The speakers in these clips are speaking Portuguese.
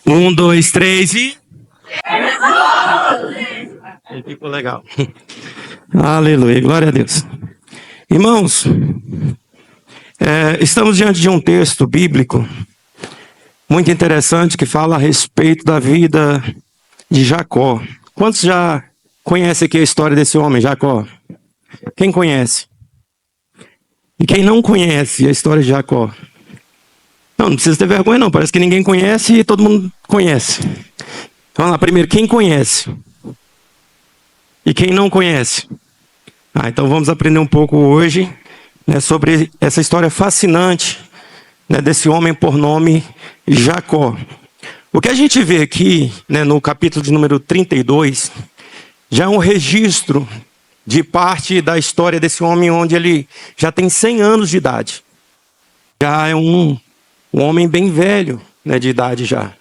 Um, dois, três e. Ficou legal. Aleluia, glória a Deus. Irmãos, estamos diante de um texto bíblico muito interessante que fala a respeito da vida de Jacó. Quantos já conhecem aqui a história desse homem, Jacó? Quem conhece? E quem não conhece a história de Jacó? Não precisa ter vergonha não, parece que ninguém conhece e todo mundo conhece. Vamos lá, primeiro, quem conhece? E quem não conhece? Então vamos aprender um pouco hoje, né, sobre essa história fascinante, né, desse homem por nome Jacó. O que a gente vê aqui, né, no capítulo de número 32, já é um registro de parte da história desse homem onde ele já tem 100 anos de idade. Já é um homem bem velho, né, de idade já.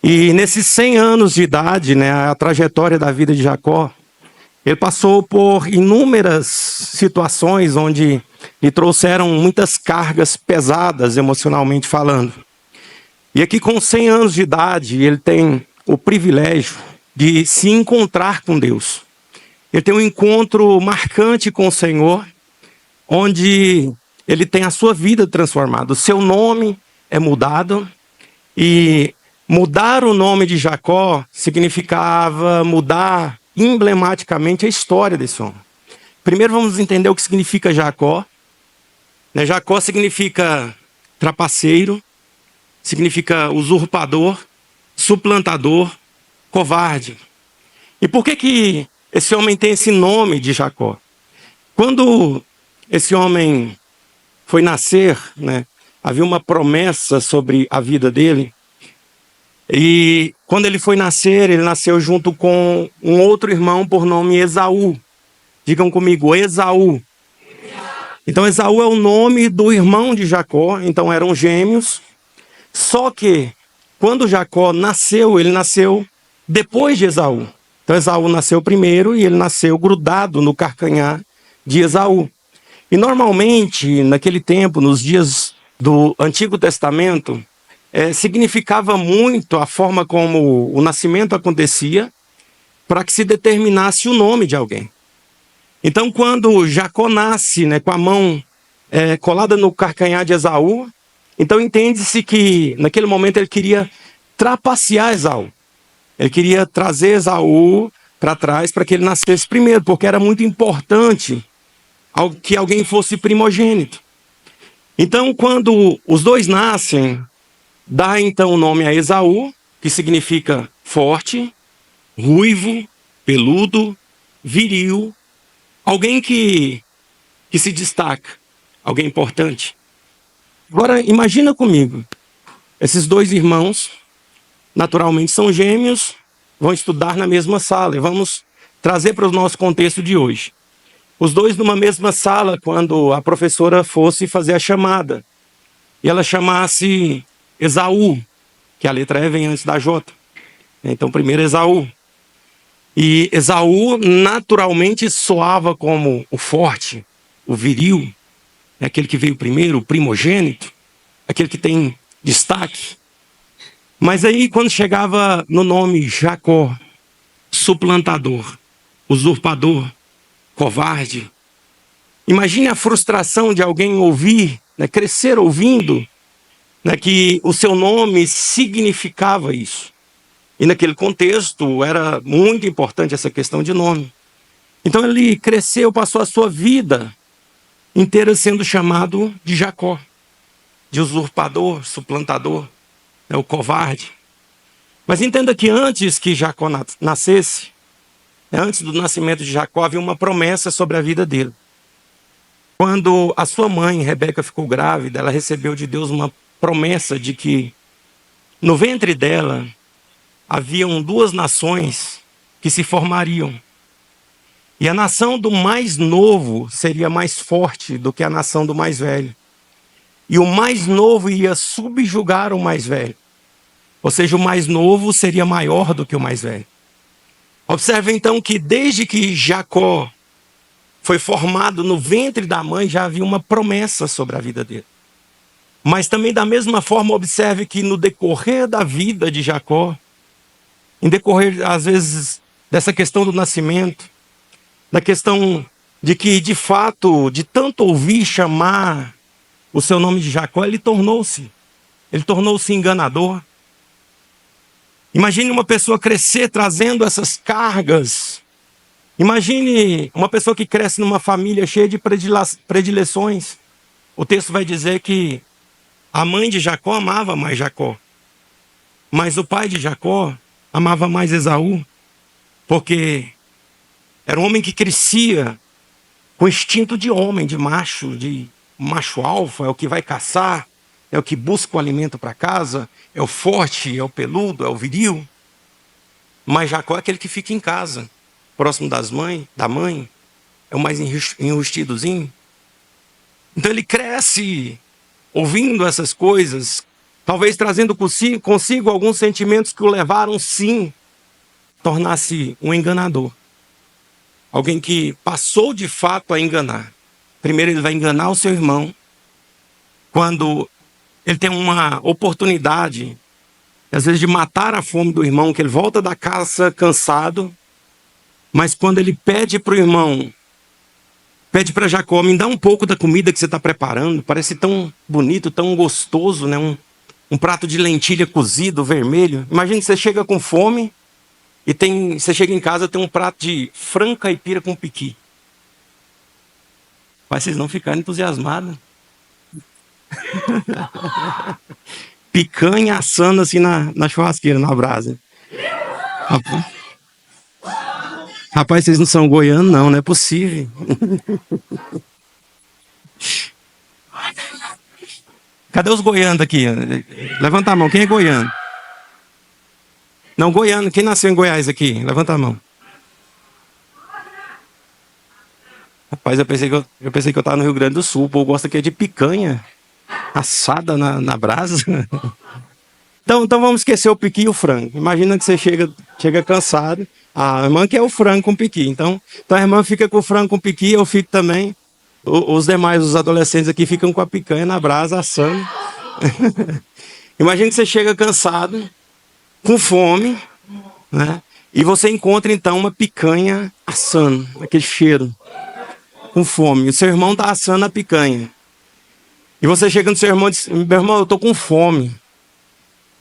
E nesses 100 anos de idade, né, a trajetória da vida de Jacó, ele passou por inúmeras situações onde lhe trouxeram muitas cargas pesadas emocionalmente falando. E aqui com 100 anos de idade, ele tem o privilégio de se encontrar com Deus. Ele tem um encontro marcante com o Senhor, onde ele tem a sua vida transformada. O seu nome é mudado e mudar o nome de Jacó significava mudar emblematicamente a história desse homem. Primeiro vamos entender o que significa Jacó. Jacó significa trapaceiro, significa usurpador, suplantador, covarde. E por que esse homem tem esse nome de Jacó? Quando esse homem foi nascer, né, havia uma promessa sobre a vida dele. E quando ele foi nascer, ele nasceu junto com um outro irmão por nome Esaú. Digam comigo, Esaú. Então Esaú é o nome do irmão de Jacó, então eram gêmeos. Só que quando Jacó nasceu, ele nasceu depois de Esaú. Então Esaú nasceu primeiro e ele nasceu grudado no calcanhar de Esaú. E normalmente, naquele tempo, nos dias do Antigo Testamento, significava muito a forma como o nascimento acontecia para que se determinasse o nome de alguém. Então, quando Jacó nasce, né, com a mão colada no calcanhar de Esaú, então entende-se que naquele momento ele queria trapacear Esaú. Ele queria trazer Esaú para trás para que ele nascesse primeiro, porque era muito importante que alguém fosse primogênito. Então, quando os dois nascem, dá então o nome a Esaú, que significa forte, ruivo, peludo, viril, alguém que se destaca, alguém importante. Agora, imagina comigo, esses dois irmãos, naturalmente são gêmeos, vão estudar na mesma sala, e vamos trazer para o nosso contexto de hoje. Os dois numa mesma sala, quando a professora fosse fazer a chamada, e ela chamasse Esaú, que a letra E vem antes da J. Então, primeiro Esaú. E Esaú naturalmente soava como o forte, o viril, aquele que veio primeiro, o primogênito, aquele que tem destaque. Mas aí, quando chegava no nome Jacó, suplantador, usurpador, covarde, imagine a frustração de alguém ouvir, né, crescer ouvindo, né, que o seu nome significava isso. E naquele contexto era muito importante essa questão de nome. Então ele cresceu, passou a sua vida inteira sendo chamado de Jacó, de usurpador, suplantador, né, o covarde. Mas entenda que antes que Jacó nascesse, antes do nascimento de Jacó, havia uma promessa sobre a vida dele. Quando a sua mãe, Rebeca, ficou grávida, ela recebeu de Deus uma promessa de que no ventre dela haviam duas nações que se formariam. E a nação do mais novo seria mais forte do que a nação do mais velho. E o mais novo ia subjugar o mais velho. Ou seja, o mais novo seria maior do que o mais velho. Observe então que desde que Jacó foi formado no ventre da mãe, já havia uma promessa sobre a vida dele. Mas também da mesma forma observe que no decorrer da vida de Jacó, em decorrer às vezes dessa questão do nascimento, da questão de que de fato, de tanto ouvir chamar o seu nome de Jacó, ele tornou-se enganador. Imagine uma pessoa crescer trazendo essas cargas. Imagine uma pessoa que cresce numa família cheia de predileções. O texto vai dizer que a mãe de Jacó amava mais Jacó, mas o pai de Jacó amava mais Esaú, porque era um homem que crescia com instinto de homem, de macho alfa, é o que vai caçar, é o que busca o alimento para casa, é o forte, é o peludo, é o viril. Mas Jacó é aquele que fica em casa, próximo da mãe, é o mais enrustidozinho. Então ele cresce ouvindo essas coisas, talvez trazendo consigo alguns sentimentos que o levaram, sim, a tornar-se um enganador. Alguém que passou de fato a enganar. Primeiro ele vai enganar o seu irmão, quando ele tem uma oportunidade, às vezes, de matar a fome do irmão, que ele volta da caça cansado, mas quando ele pede para o irmão, pede para Jacó, me dá um pouco da comida que você está preparando, parece tão bonito, tão gostoso, né? Um prato de lentilha cozido, vermelho. Imagina que você chega com fome e você chega em casa, tem um prato de frango caipira com piqui. Mas vocês não ficaram entusiasmados. Picanha assando assim na churrasqueira, na brasa. Rapaz, vocês não são goianos, não é possível. Cadê os goianos aqui? Levanta a mão, quem é goiano? Não, goiano, quem nasceu em Goiás aqui? Levanta a mão. Rapaz, eu pensei que eu estava no Rio Grande do Sul. O povo gosta aqui de picanha assada na brasa. Então vamos esquecer o piqui e o frango. Imagina que você chega cansado. A irmã quer o frango com piqui. Então a irmã fica com o frango com piqui, eu fico também. Os demais, os adolescentes aqui, ficam com a picanha na brasa, assando. Imagina que você chega cansado, com fome, né? E você encontra então uma picanha assando, aquele cheiro, com fome. O seu irmão está assando a picanha. E você chega no seu irmão e diz, meu irmão, eu estou com fome.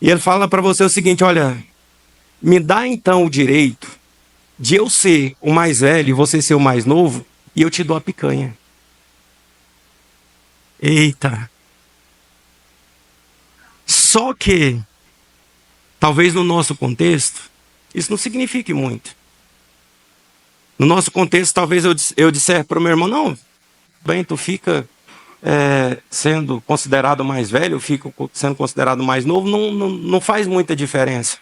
E ele fala para você o seguinte, olha, me dá então o direito de eu ser o mais velho e você ser o mais novo, e eu te dou a picanha. Eita! Só que, talvez no nosso contexto, isso não signifique muito. No nosso contexto, talvez eu disser para o meu irmão, não, bem, tu fica sendo considerado mais velho, eu fico sendo considerado mais novo, não faz muita diferença.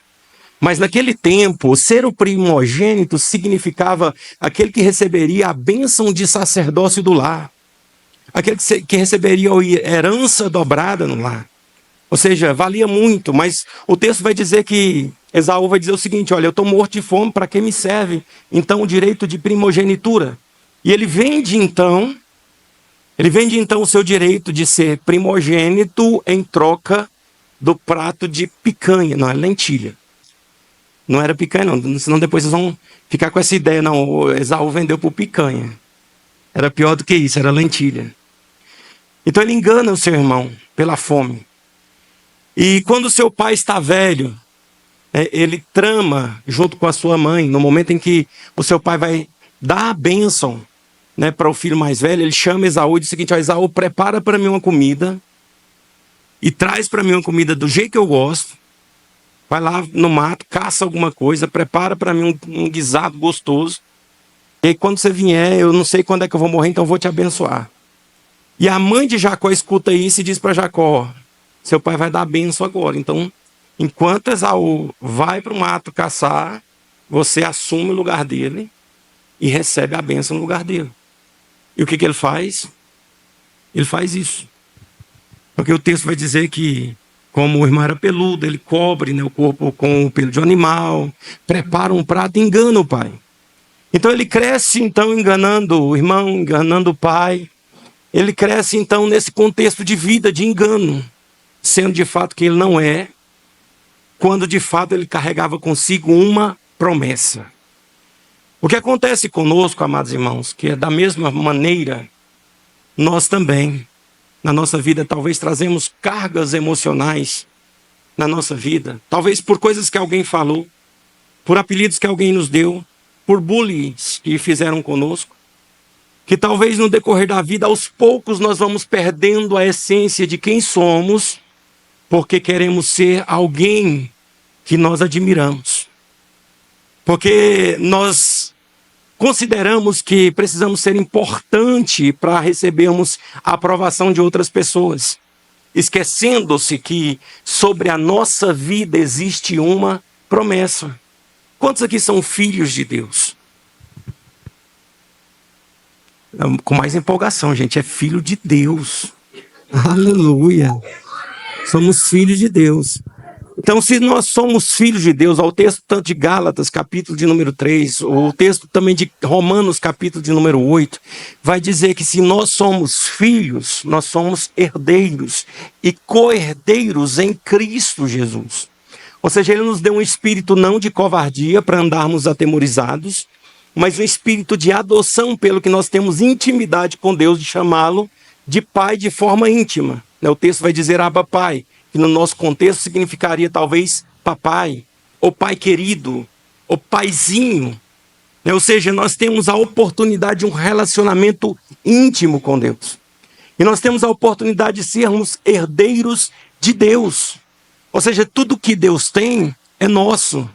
Mas naquele tempo, ser o primogênito significava aquele que receberia a bênção de sacerdócio do lar. Aquele que receberia a herança dobrada no lar. Ou seja, valia muito, mas o texto vai dizer que Esaú vai dizer o seguinte, olha, eu estou morto de fome, para que me serve então o direito de primogenitura? E ele vende então o seu direito de ser primogênito em troca do prato de picanha, não é lentilha. Não era picanha não, senão depois vocês vão ficar com essa ideia, não, o Esaú vendeu por picanha. Era pior do que isso, era lentilha. Então ele engana o seu irmão pela fome. E quando o seu pai está velho, ele trama junto com a sua mãe, no momento em que o seu pai vai dar a bênção, né, para o filho mais velho, ele chama Esaú e diz o seguinte, ó, Esaú, prepara para mim uma comida e traz para mim uma comida do jeito que eu gosto. Vai lá no mato, caça alguma coisa, prepara para mim um guisado gostoso. E aí, quando você vier, eu não sei quando é que eu vou morrer, então eu vou te abençoar. E a mãe de Jacó escuta isso e diz para Jacó, seu pai vai dar a bênção agora. Então, enquanto Esaú vai para o mato caçar, você assume o lugar dele e recebe a bênção no lugar dele. E o que ele faz? Ele faz isso. Porque o texto vai dizer que, como o irmão era peludo, ele cobre, né, o corpo com o pelo de um animal, prepara um prato e engana o pai. Então ele cresce então enganando o irmão, enganando o pai. Ele cresce então nesse contexto de vida, de engano, sendo de fato que ele não é, quando de fato ele carregava consigo uma promessa. O que acontece conosco, amados irmãos, que é da mesma maneira, nós também, na nossa vida, talvez trazemos cargas emocionais na nossa vida, talvez por coisas que alguém falou, por apelidos que alguém nos deu, por bullying que fizeram conosco, que talvez no decorrer da vida, aos poucos, nós vamos perdendo a essência de quem somos, porque queremos ser alguém que nós admiramos. Porque nós consideramos que precisamos ser importante para recebermos a aprovação de outras pessoas, esquecendo-se que sobre a nossa vida existe uma promessa. Quantos aqui são filhos de Deus? Com mais empolgação, gente, é filho de Deus. Aleluia! Somos filhos de Deus. Então, se nós somos filhos de Deus, ao texto tanto de Gálatas, capítulo de número 3, ou o texto também de Romanos, capítulo de número 8, vai dizer que se nós somos filhos, nós somos herdeiros e co-herdeiros em Cristo Jesus. Ou seja, ele nos deu um espírito não de covardia para andarmos atemorizados, mas um espírito de adoção pelo que nós temos intimidade com Deus, de chamá-lo de pai de forma íntima. O texto vai dizer Abba Pai, que no nosso contexto significaria talvez papai, ou pai querido, ou paizinho. Ou seja, nós temos a oportunidade de um relacionamento íntimo com Deus. E nós temos a oportunidade de sermos herdeiros de Deus. Ou seja, tudo que Deus tem é nosso.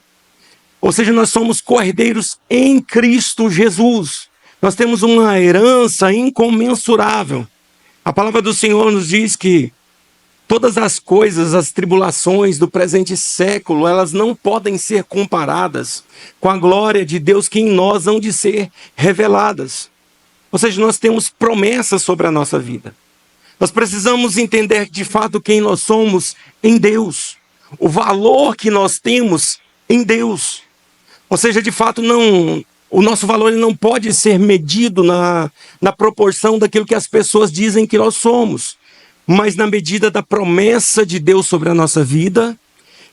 Ou seja, nós somos co-herdeiros em Cristo Jesus. Nós temos uma herança incomensurável. A palavra do Senhor nos diz que todas as coisas, as tribulações do presente século, elas não podem ser comparadas com a glória de Deus que em nós hão de ser reveladas. Ou seja, nós temos promessas sobre a nossa vida. Nós precisamos entender de fato quem nós somos em Deus. O valor que nós temos em Deus. Ou seja, de fato, o nosso valor ele não pode ser medido na proporção daquilo que as pessoas dizem que nós somos, mas na medida da promessa de Deus sobre a nossa vida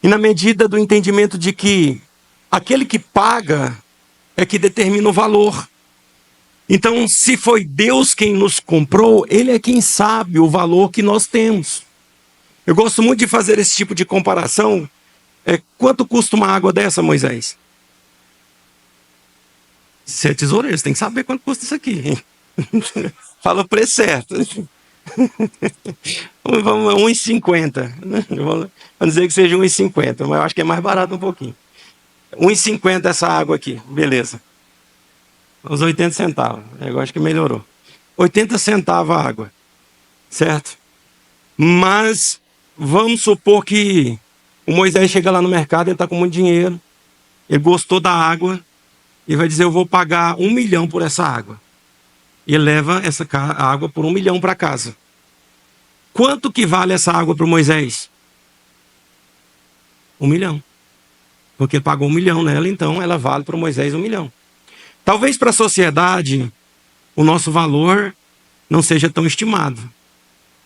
e na medida do entendimento de que aquele que paga é que determina o valor. Então, se foi Deus quem nos comprou, Ele é quem sabe o valor que nós temos. Eu gosto muito de fazer esse tipo de comparação. Quanto custa uma água dessa, Moisés? Você é tesoureiro, você tem que saber quanto custa isso aqui. Fala o preço certo. Vamos 1,50. Vamos dizer que seja 1,50, mas eu acho que é mais barato um pouquinho. 1,50 essa água aqui, beleza. Uns 80 centavos, eu acho que melhorou. 80 centavos a água, certo? Mas vamos supor que o Moisés chega lá no mercado, ele está com muito dinheiro, ele gostou da água, e vai dizer, eu vou pagar 1 milhão por essa água. E ele leva essa água por 1 milhão para casa. Quanto que vale essa água para o Moisés? 1 milhão. Porque ele pagou 1 milhão nela, então ela vale para o Moisés 1 milhão. Talvez para a sociedade o nosso valor não seja tão estimado.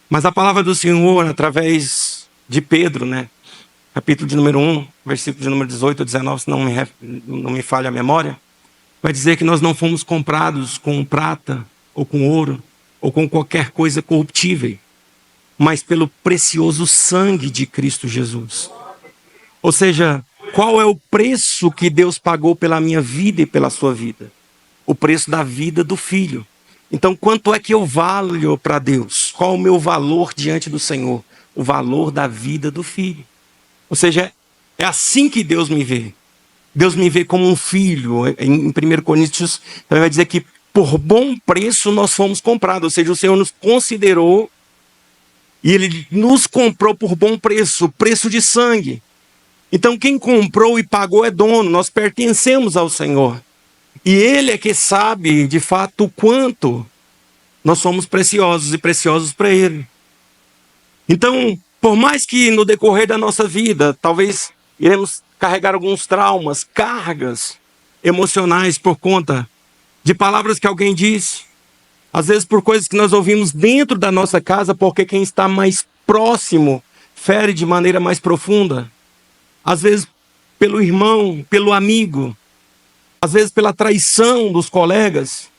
Mas a palavra do Senhor, através de Pedro, capítulo de número 1, versículo de número 18 ou 19, se não me falha a memória, vai dizer que nós não fomos comprados com prata, ou com ouro, ou com qualquer coisa corruptível, mas pelo precioso sangue de Cristo Jesus. Ou seja, qual é o preço que Deus pagou pela minha vida e pela sua vida? O preço da vida do Filho. Então, quanto é que eu valho para Deus? Qual o meu valor diante do Senhor? O valor da vida do Filho. Ou seja, é assim que Deus me vê. Deus me vê como um filho. Em 1 Coríntios, ele vai dizer que por bom preço nós fomos comprados. Ou seja, o Senhor nos considerou e Ele nos comprou por bom preço, preço de sangue. Então quem comprou e pagou é dono, nós pertencemos ao Senhor. E Ele é que sabe de fato o quanto nós somos preciosos e preciosos para Ele. Então, por mais que no decorrer da nossa vida, talvez iremos carregar alguns traumas, cargas emocionais por conta de palavras que alguém disse, Às vezes por coisas que nós ouvimos dentro da nossa casa, porque quem está mais próximo fere de maneira mais profunda. Às vezes pelo irmão, pelo amigo, às vezes pela traição dos colegas,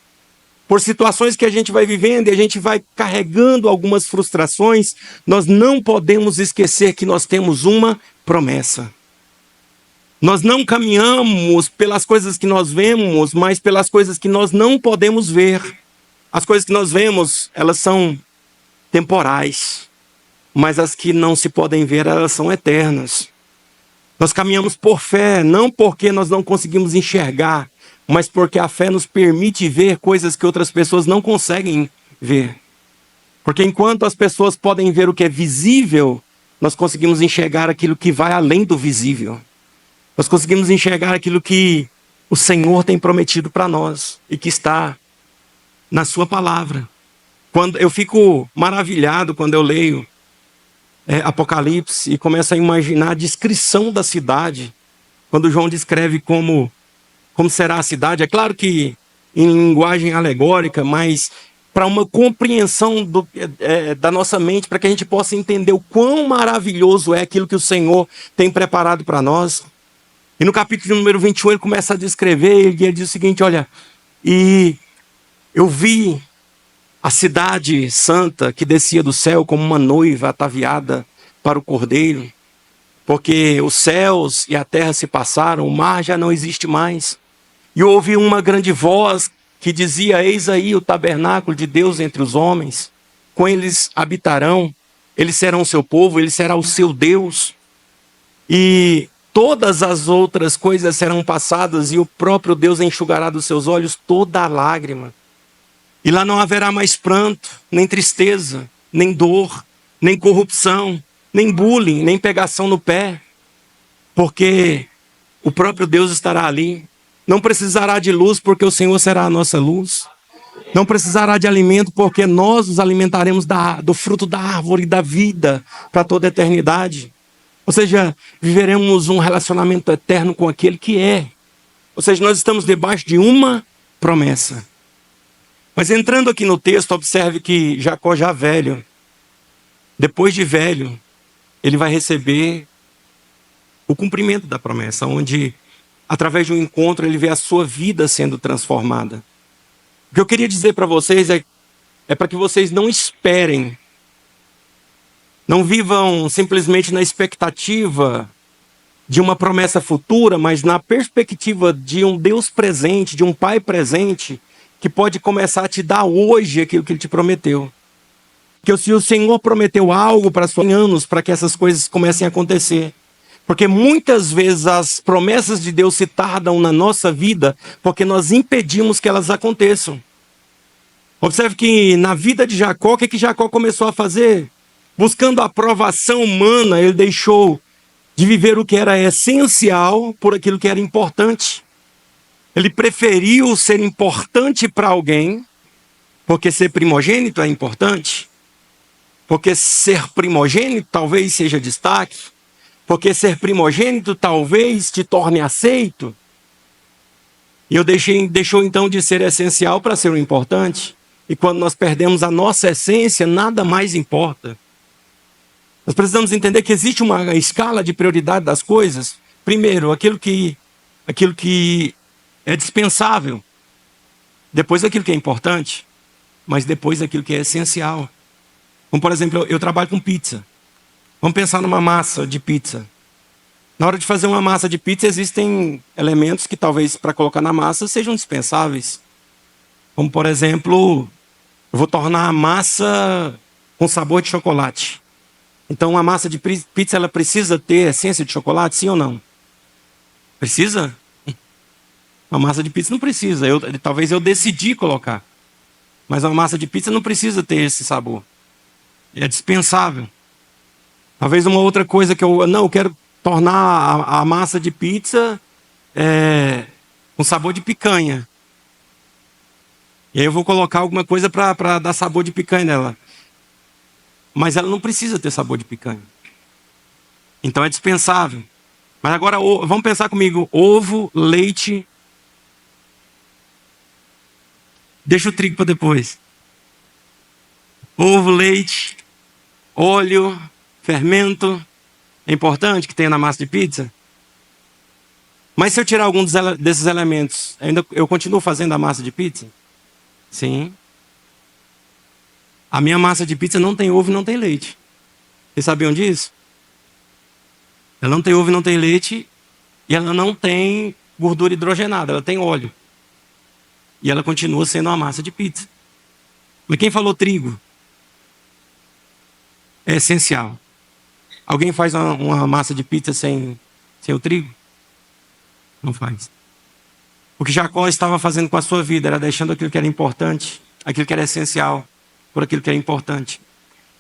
por situações que a gente vai vivendo e a gente vai carregando algumas frustrações. Nós não podemos esquecer que nós temos uma promessa. Nós não caminhamos pelas coisas que nós vemos, mas pelas coisas que nós não podemos ver. As coisas que nós vemos, elas são temporais, mas as que não se podem ver, elas são eternas. Nós caminhamos por fé, não porque nós não conseguimos enxergar, mas porque a fé nos permite ver coisas que outras pessoas não conseguem ver. Porque enquanto as pessoas podem ver o que é visível, nós conseguimos enxergar aquilo que vai além do visível. Nós conseguimos enxergar aquilo que o Senhor tem prometido para nós e que está na sua palavra. Quando eu fico maravilhado quando eu leio Apocalipse e começo a imaginar a descrição da cidade, quando João descreve como será a cidade. É claro que em linguagem alegórica, mas para uma compreensão da nossa mente, para que a gente possa entender o quão maravilhoso é aquilo que o Senhor tem preparado para nós. E no capítulo número 21 ele começa a descrever, e ele diz o seguinte: olha, e eu vi a cidade santa que descia do céu como uma noiva ataviada para o cordeiro, porque os céus e a terra se passaram, o mar já não existe mais. E ouvi uma grande voz que dizia: eis aí o tabernáculo de Deus entre os homens, com eles habitarão, eles serão o seu povo, ele será o seu Deus. E todas as outras coisas serão passadas, e o próprio Deus enxugará dos seus olhos toda a lágrima. E lá não haverá mais pranto, nem tristeza, nem dor, nem corrupção, nem bullying, nem pegação no pé, porque o próprio Deus estará ali. Não precisará de luz, porque o Senhor será a nossa luz. Não precisará de alimento, porque nós nos alimentaremos do fruto da árvore da vida para toda a eternidade. Ou seja, viveremos um relacionamento eterno com aquele que é. Ou seja, nós estamos debaixo de uma promessa. Mas entrando aqui no texto, observe que Jacó, já velho, depois de velho, ele vai receber o cumprimento da promessa, onde, através de um encontro, ele vê a sua vida sendo transformada. O que eu queria dizer para vocês é para que vocês não esperem, não vivam simplesmente na expectativa de uma promessa futura, mas na perspectiva de um Deus presente, de um Pai presente, que pode começar a te dar hoje aquilo que Ele te prometeu. Que se o Senhor prometeu algo para seus anos, para que essas coisas comecem a acontecer. Porque muitas vezes as promessas de Deus se tardam na nossa vida, porque nós impedimos que elas aconteçam. Observe que na vida de Jacó, o que Jacó começou a fazer? Buscando a aprovação humana, ele deixou de viver o que era essencial por aquilo que era importante. Ele preferiu ser importante para alguém, porque ser primogênito é importante, porque ser primogênito talvez seja destaque, porque ser primogênito talvez te torne aceito. E deixou então de ser essencial para ser o importante. E quando nós perdemos a nossa essência, nada mais importa. Nós precisamos entender que existe uma escala de prioridade das coisas. Primeiro, aquilo que é dispensável. Depois aquilo que é importante. Mas depois aquilo que é essencial. Como por exemplo, eu trabalho com pizza. Vamos pensar numa massa de pizza. Na hora de fazer uma massa de pizza, existem elementos que talvez para colocar na massa sejam dispensáveis. Como por exemplo, eu vou tornar a massa com sabor de chocolate. Então a massa de pizza, ela precisa ter essência de chocolate, sim ou não? Precisa? Uma massa de pizza não precisa. Talvez eu decidi colocar. Mas uma massa de pizza não precisa ter esse sabor. É dispensável. Talvez uma outra coisa que eu quero tornar a massa de pizza com sabor de picanha. E aí eu vou colocar alguma coisa para dar sabor de picanha nela. Mas ela não precisa ter sabor de picanha. Então é dispensável. Mas agora vamos pensar comigo. Ovo, leite. Deixa o trigo para depois. Ovo, leite, óleo, fermento. É importante que tenha na massa de pizza? Mas se eu tirar algum desses elementos, eu continuo fazendo a massa de pizza? Sim. A minha massa de pizza não tem ovo e não tem leite. Vocês sabiam disso? Ela não tem ovo e não tem leite, e ela não tem gordura hidrogenada, ela tem óleo. E ela continua sendo uma massa de pizza. Mas quem falou trigo? É essencial. Alguém faz uma massa de pizza sem o trigo? Não faz. O que Jacó estava fazendo com a sua vida era deixando aquilo que era importante, aquilo que era essencial, por aquilo que era importante.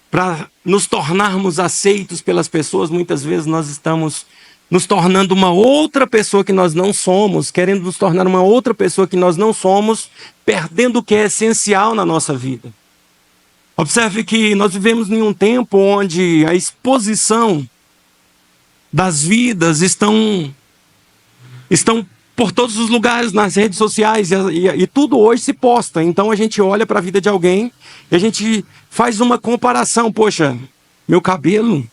Para nos tornarmos aceitos pelas pessoas, muitas vezes nós estamos nos tornando uma outra pessoa que nós não somos, querendo nos tornar uma outra pessoa que nós não somos, perdendo o que é essencial na nossa vida. Observe que nós vivemos em um tempo onde a exposição das vidas estão por todos os lugares, nas redes sociais, e tudo hoje se posta. Então a gente olha para a vida de alguém e a gente faz uma comparação. Poxa, meu cabelo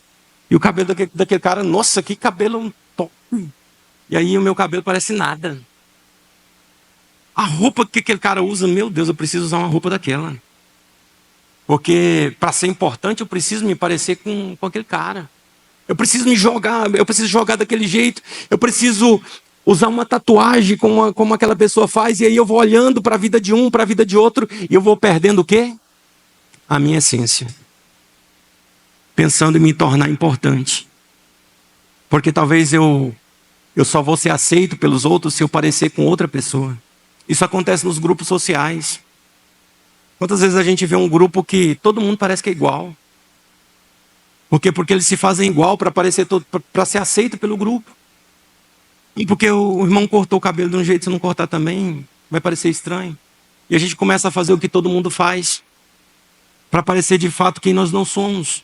e o cabelo daquele cara, nossa, que cabelo top. E aí o meu cabelo parece nada. A roupa que aquele cara usa, meu Deus, eu preciso usar uma roupa daquela. Porque para ser importante eu preciso me parecer com aquele cara. Eu preciso jogar daquele jeito. Eu preciso usar uma tatuagem como aquela pessoa faz. E aí eu vou olhando para a vida de um, para a vida de outro. E eu vou perdendo o quê? A minha essência. Pensando em me tornar importante. Porque talvez eu só vou ser aceito pelos outros se eu parecer com outra pessoa. Isso acontece nos grupos sociais. Quantas vezes a gente vê um grupo que todo mundo parece que é igual? Por quê? Porque eles se fazem igual para ser aceito pelo grupo. E porque o irmão cortou o cabelo de um jeito, se não cortar também, vai parecer estranho. E a gente começa a fazer o que todo mundo faz, para parecer de fato quem nós não somos.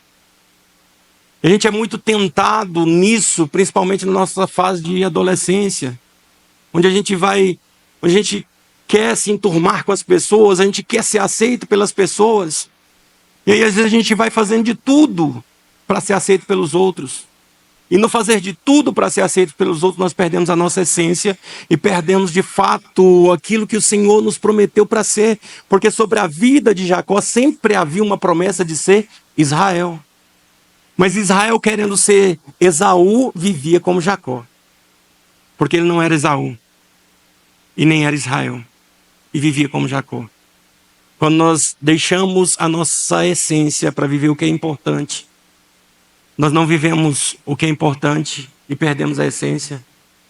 E a gente é muito tentado nisso, principalmente na nossa fase de adolescência, onde a gente quer se enturmar com as pessoas, a gente quer ser aceito pelas pessoas. E aí às vezes a gente vai fazendo de tudo para ser aceito pelos outros. E no fazer de tudo para ser aceito pelos outros, nós perdemos a nossa essência e perdemos de fato aquilo que o Senhor nos prometeu para ser. Porque sobre a vida de Jacó sempre havia uma promessa de ser Israel. Mas Israel, querendo ser Esaú, vivia como Jacó. Porque ele não era Esaú e nem era Israel. E vivia como Jacó. Quando nós deixamos a nossa essência para viver o que é importante, nós não vivemos o que é importante e perdemos a essência,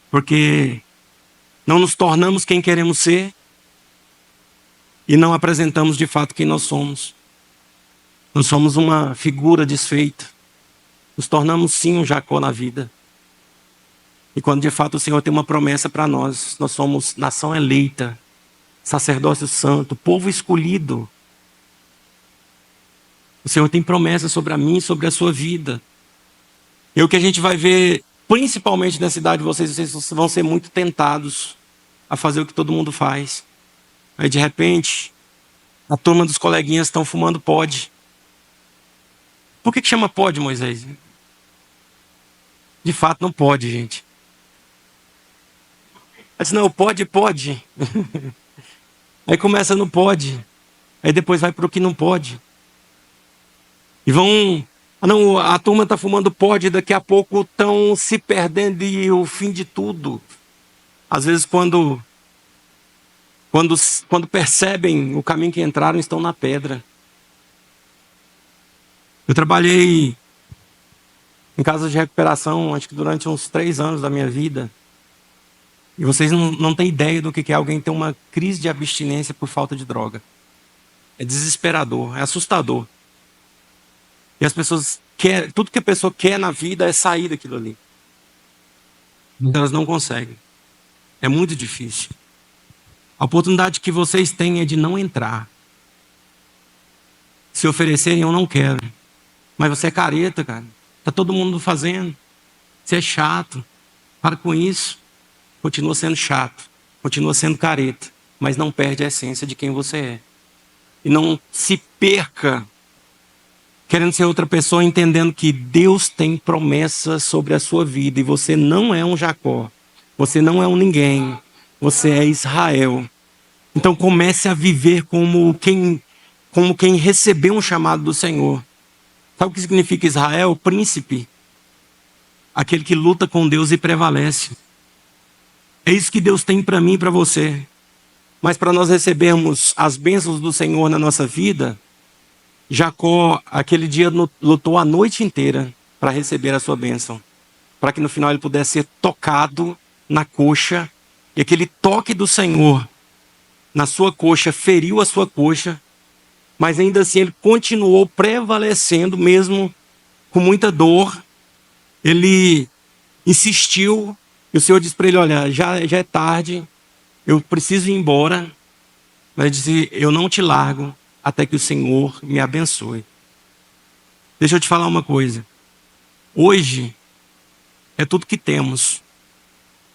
porque não nos tornamos quem queremos ser e não apresentamos de fato quem nós somos. Nós somos uma figura desfeita. Nos tornamos sim um Jacó na vida. E quando de fato o Senhor tem uma promessa para nós, nós somos nação eleita, sacerdócio santo, povo escolhido. O Senhor tem promessa sobre a mim e sobre a sua vida. E o que a gente vai ver, principalmente na cidade de vocês vão ser muito tentados a fazer o que todo mundo faz. Aí de repente, a turma dos coleguinhas estão fumando pod. Por que chama pod, Moisés? De fato não pode, gente. Aí diz, não, pode. Aí começa no pode. Aí depois vai para o que não pode. E vão... não, a turma está fumando pod, daqui a pouco estão se perdendo e o fim de tudo. Às vezes quando percebem o caminho que entraram, estão na pedra. Eu trabalhei em casa de recuperação, acho que durante uns 3 anos da minha vida. E vocês não têm ideia do que é alguém ter uma crise de abstinência por falta de droga. É desesperador, é assustador. E as pessoas querem, tudo que a pessoa quer na vida é sair daquilo ali. Mas elas não conseguem. É muito difícil. A oportunidade que vocês têm é de não entrar. Se oferecerem, eu não quero. Mas você é careta, cara. Tá todo mundo fazendo. Você é chato. Para com isso. Continua sendo chato. Continua sendo careta. Mas não perde a essência de quem você é. E não se perca querendo ser outra pessoa, entendendo que Deus tem promessas sobre a sua vida e você não é um Jacó, você não é um ninguém, você é Israel. Então comece a viver como quem recebeu um chamado do Senhor. Sabe o que significa Israel? Príncipe. Aquele que luta com Deus e prevalece. É isso que Deus tem para mim e para você. Mas para nós recebermos as bênçãos do Senhor na nossa vida, Jacó, aquele dia, lutou a noite inteira para receber a sua bênção. Para que no final ele pudesse ser tocado na coxa. E aquele toque do Senhor na sua coxa feriu a sua coxa. Mas ainda assim ele continuou prevalecendo, mesmo com muita dor. Ele insistiu. E o Senhor disse para ele: olha, já é tarde, eu preciso ir embora. Mas ele disse: eu não te largo até que o Senhor me abençoe. Deixa eu te falar uma coisa. Hoje é tudo que temos.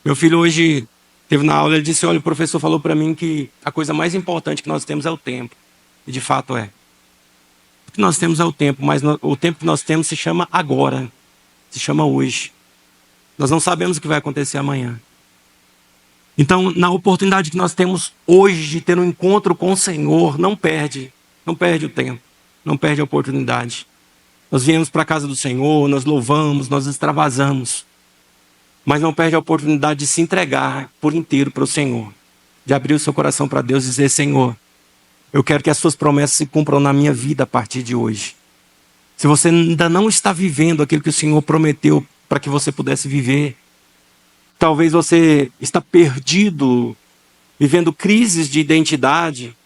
Meu filho hoje esteve na aula, ele disse: olha, o professor falou para mim que a coisa mais importante que nós temos é o tempo. E de fato é. O que nós temos é o tempo, mas o tempo que nós temos se chama agora. Se chama hoje. Nós não sabemos o que vai acontecer amanhã. Então, na oportunidade que nós temos hoje de ter um encontro com o Senhor, não perde o tempo, não perde a oportunidade. Nós viemos para a casa do Senhor, nós louvamos, nós extravasamos, mas não perde a oportunidade de se entregar por inteiro para o Senhor, de abrir o seu coração para Deus e dizer: Senhor, eu quero que as suas promessas se cumpram na minha vida a partir de hoje. Se você ainda não está vivendo aquilo que o Senhor prometeu para que você pudesse viver, talvez você está perdido, vivendo crises de identidade,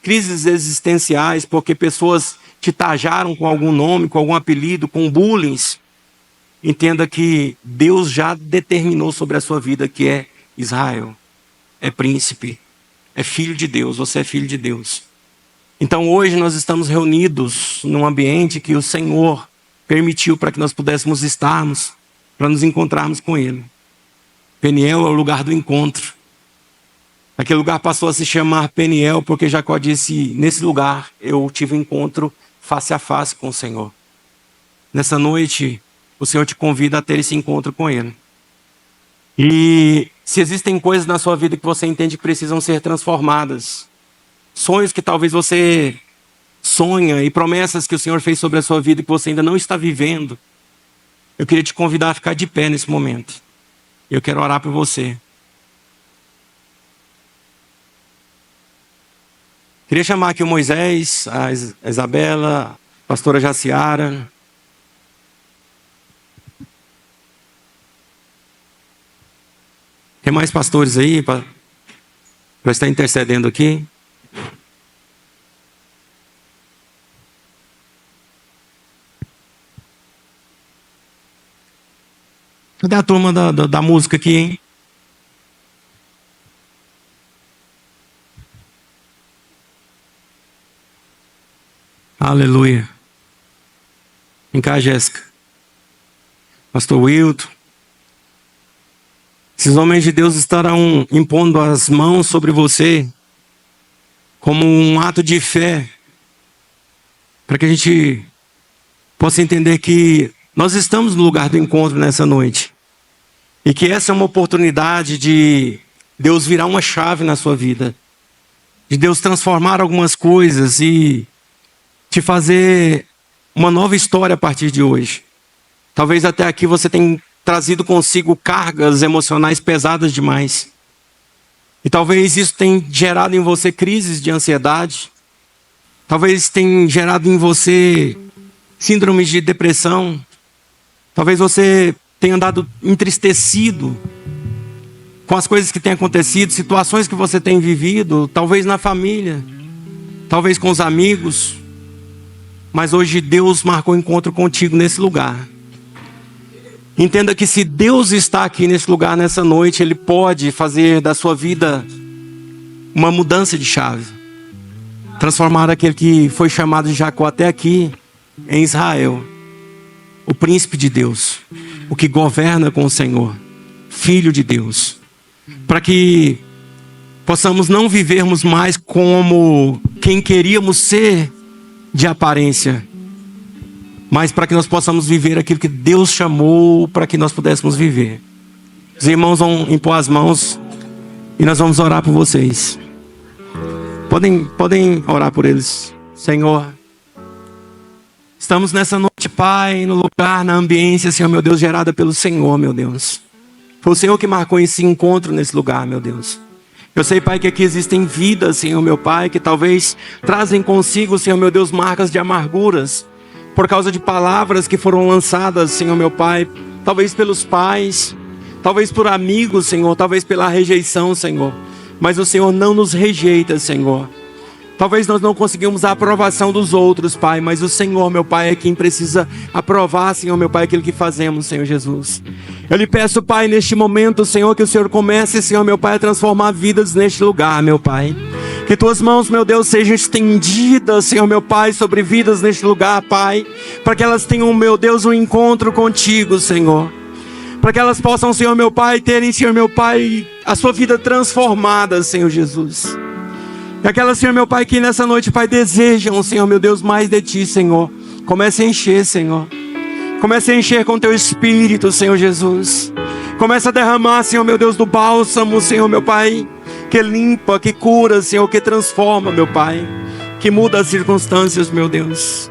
crises existenciais, porque pessoas te tajaram com algum nome, com algum apelido, com bullying. Entenda que Deus já determinou sobre a sua vida que é Israel, é príncipe, é filho de Deus, você é filho de Deus. Então hoje nós estamos reunidos num ambiente que o Senhor permitiu para que nós pudéssemos estarmos, para nos encontrarmos com Ele. Peniel é o lugar do encontro. Aquele lugar passou a se chamar Peniel porque Jacó disse: nesse lugar eu tive um encontro face a face com o Senhor. Nessa noite o Senhor te convida a ter esse encontro com Ele. E se existem coisas na sua vida que você entende que precisam ser transformadas, sonhos que talvez você sonha e promessas que o Senhor fez sobre a sua vida que você ainda não está vivendo, eu queria te convidar a ficar de pé nesse momento. Eu quero orar por você. Queria chamar aqui o Moisés, a Isabela, a pastora Jaciara. Tem mais pastores aí para estar intercedendo aqui? Cadê a turma da música aqui, hein? Aleluia. Vem cá, Jéssica. Pastor Wilton. Esses homens de Deus estarão impondo as mãos sobre você como um ato de fé, para que a gente possa entender que nós estamos no lugar do encontro nessa noite. E que essa é uma oportunidade de Deus virar uma chave na sua vida. De Deus transformar algumas coisas e te fazer uma nova história a partir de hoje. Talvez até aqui você tenha trazido consigo cargas emocionais pesadas demais. E talvez isso tenha gerado em você crises de ansiedade. Talvez tenha gerado em você síndromes de depressão. Talvez você tenha andado entristecido com as coisas que têm acontecido, situações que você tem vivido, talvez na família, talvez com os amigos. Mas hoje Deus marcou encontro contigo nesse lugar. Entenda que se Deus está aqui nesse lugar nessa noite, Ele pode fazer da sua vida uma mudança de chave. Transformar aquele que foi chamado de Jacó até aqui em Israel. O príncipe de Deus, o que governa com o Senhor, filho de Deus. Para que possamos não vivermos mais como quem queríamos ser de aparência, mas para que nós possamos viver aquilo que Deus chamou para que nós pudéssemos viver. Os irmãos vão impor as mãos e nós vamos orar por vocês. Podem orar por eles. Senhor, estamos nessa noite, Pai, no lugar, na ambiência, Senhor, meu Deus, gerada pelo Senhor, meu Deus. Foi o Senhor que marcou esse encontro nesse lugar, meu Deus. Eu sei, Pai, que aqui existem vidas, Senhor, meu Pai, que talvez trazem consigo, Senhor, meu Deus, marcas de amarguras, por causa de palavras que foram lançadas, Senhor, meu Pai, talvez pelos pais, talvez por amigos, Senhor, talvez pela rejeição, Senhor. Mas o Senhor não nos rejeita, Senhor. Talvez nós não conseguimos a aprovação dos outros, Pai, mas o Senhor, meu Pai, é quem precisa aprovar, Senhor, meu Pai, aquilo que fazemos, Senhor Jesus. Eu lhe peço, Pai, neste momento, Senhor, que o Senhor comece, Senhor, meu Pai, a transformar vidas neste lugar, meu Pai. Que tuas mãos, meu Deus, sejam estendidas, Senhor, meu Pai, sobre vidas neste lugar, Pai, para que elas tenham, meu Deus, um encontro contigo, Senhor. Para que elas possam, Senhor, meu Pai, terem, Senhor, meu Pai, a sua vida transformada, Senhor Jesus. E aquelas, Senhor, meu Pai, que nessa noite, Pai, desejam, Senhor, meu Deus, mais de Ti, Senhor. Comece a encher, Senhor. Comece a encher com Teu Espírito, Senhor Jesus. Comece a derramar, Senhor, meu Deus, do bálsamo, Senhor, meu Pai, que limpa, que cura, Senhor, que transforma, meu Pai, que muda as circunstâncias, meu Deus.